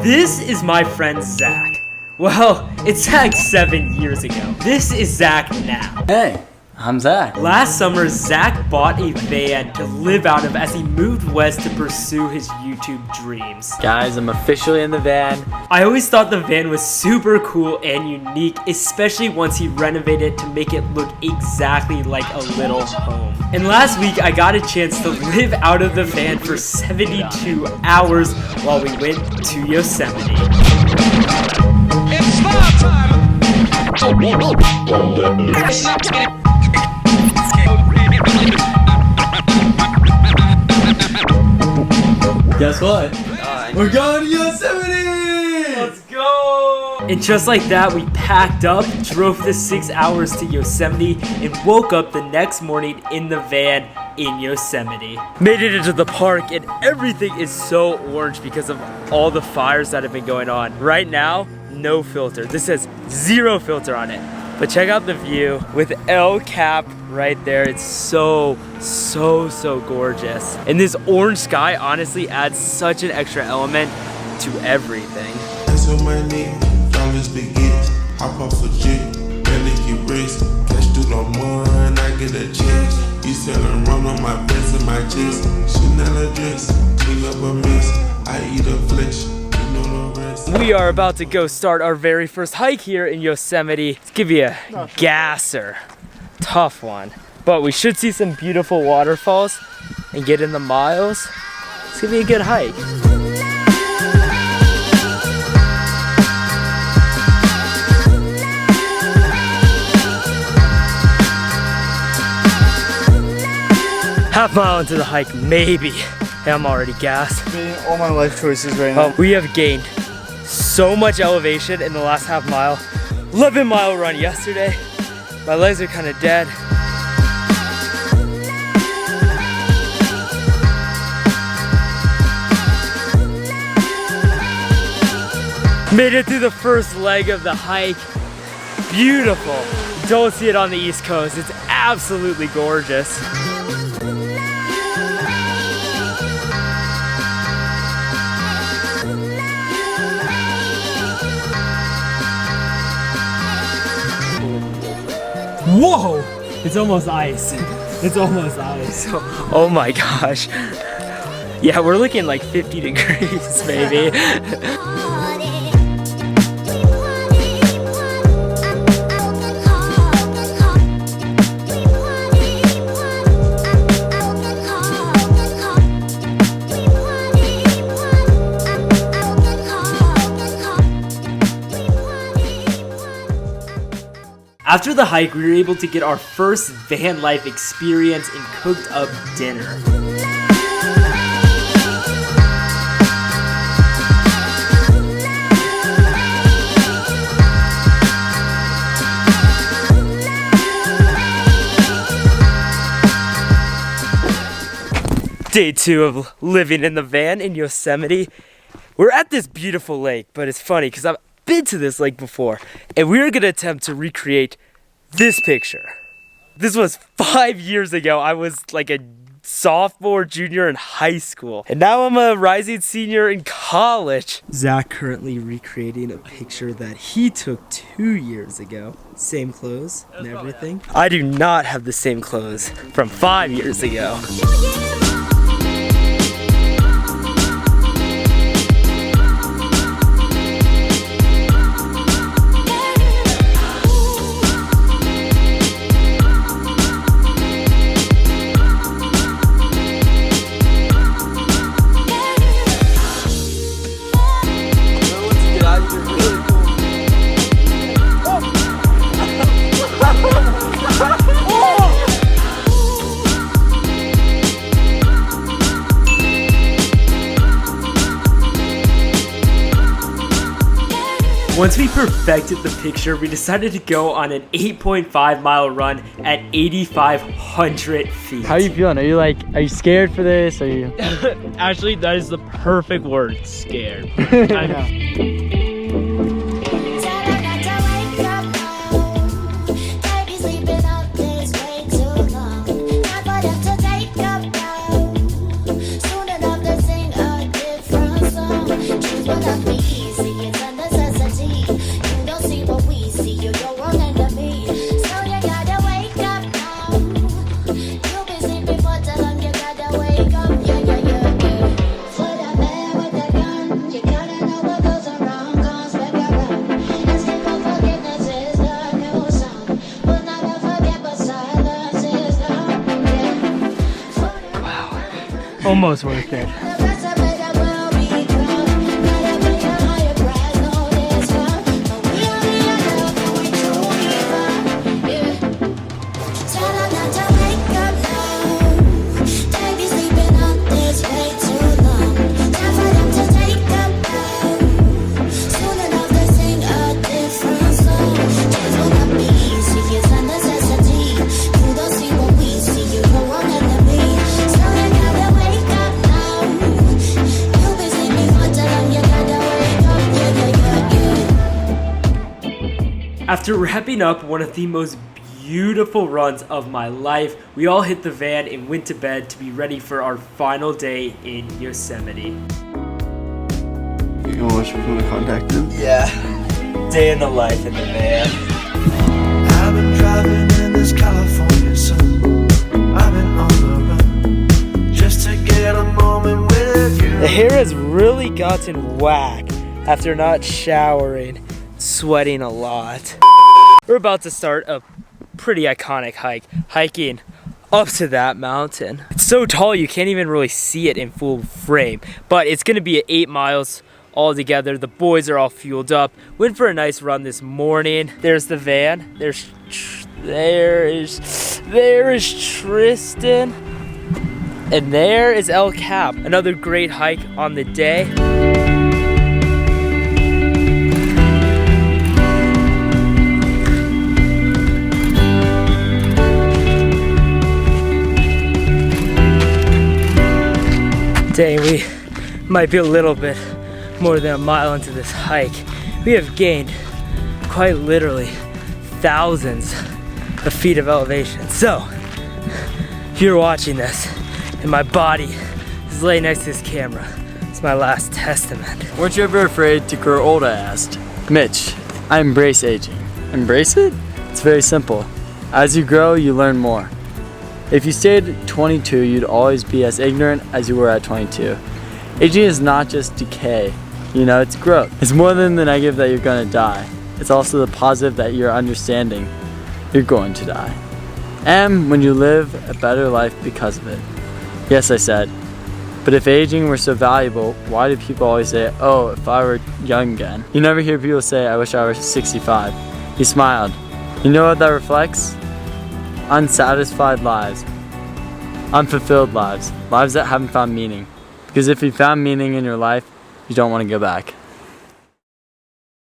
This is my friend Zach. Well, it's Zach 7 years ago. This is Zach now. Hey, I'm Zach. Last summer, Zach bought a van to live out of as he moved west to pursue his YouTube dreams. Guys, I'm officially in the van. I always thought the van was super cool and unique, especially once he renovated it to make it look exactly like a little home. And last week, I got a chance to live out of the van for 72 hours while we went to Yosemite. It's star time! Guess what? We're going to Yosemite! Let's go! And just like that, we packed up, drove the 6 hours to Yosemite, and woke up the next morning in the van in Yosemite. Made it into the park, and everything is so orange because of all the fires that have been going on. Right now, no filter. This says 0 filter on it. But check out the view with El Cap right there. It's so gorgeous. And this orange sky honestly adds such an extra element to everything. That's on my knee, dollars begins. Hop off a jet, barely get rest. Cash through the mud, I get a check. You selling rum on my breast and my chest. Chanel dress, clean up a mess. I eat a flesh. We are about to go start our very first hike here in Yosemite. It's gonna be a gasser, tough one. But we should see some beautiful waterfalls and get in the miles. It's gonna be a good hike. Half mile into the hike, maybe. Hey, I'm already gassed. All my life choices right now. We have gained so much elevation in the last half mile. 11-mile run yesterday. My legs are kind of dead. Made it through the first leg of the hike. Beautiful. Don't see it on the East Coast. It's absolutely gorgeous. Whoa! It's almost ice. It's almost ice. Oh my gosh. Yeah, we're looking like 50 degrees, maybe. After the hike, we were able to get our first van life experience and cooked up dinner. Day 2 of living in the van in Yosemite. We're at this beautiful lake, but it's funny because I've been to this lake before, and we're gonna attempt to recreate this picture. This was 5 years ago. I was like a sophomore, junior in high school, and now I'm a rising senior in college. Zach currently recreating a picture that he took 2 years ago. Same clothes and everything. I do not have the same clothes from 5 years ago. Once we perfected the picture, we decided to go on an 8.5-mile run at 8,500 feet. How are you feeling? Are you scared for this? Are you? Actually, that is the perfect word, scared. Choose one of me. Almost worth it. After wrapping up one of the most beautiful runs of my life, we all hit the van and went to bed to be ready for our final day in Yosemite. You gonna watch me when I contact him? Yeah, day in the life in the van. I've been driving in this California sun. I've been on the run just to get a moment with you. The hair has really gotten whack after not showering, sweating a lot. We're about to start a pretty iconic hike, hiking up to that mountain. It's so tall you can't even really see it in full frame, but it's gonna be 8 miles all together. The boys are all fueled up. Went for a nice run this morning. There's the van. There is Tristan, and there is El Cap. Another great hike on the day. Dang, we might be a little bit more than a mile into this hike. We have gained quite literally thousands of feet of elevation. So, if you're watching this and my body is laying next to this camera, it's my last testament. Weren't you ever afraid to grow old, I asked. Mitch, I embrace aging. Embrace it? It's very simple. As you grow, you learn more. If you stayed at 22, you'd always be as ignorant as you were at 22. Aging is not just decay, it's growth. It's more than the negative that you're gonna die. It's also the positive that you're understanding you're going to die. And when you live a better life because of it. Yes, I said, but if aging were so valuable, why do people always say, oh, if I were young again? You never hear people say, I wish I were 65. He smiled. You know what that reflects? Unsatisfied lives, unfulfilled lives, lives that haven't found meaning. Because if you found meaning in your life, you don't want to go back.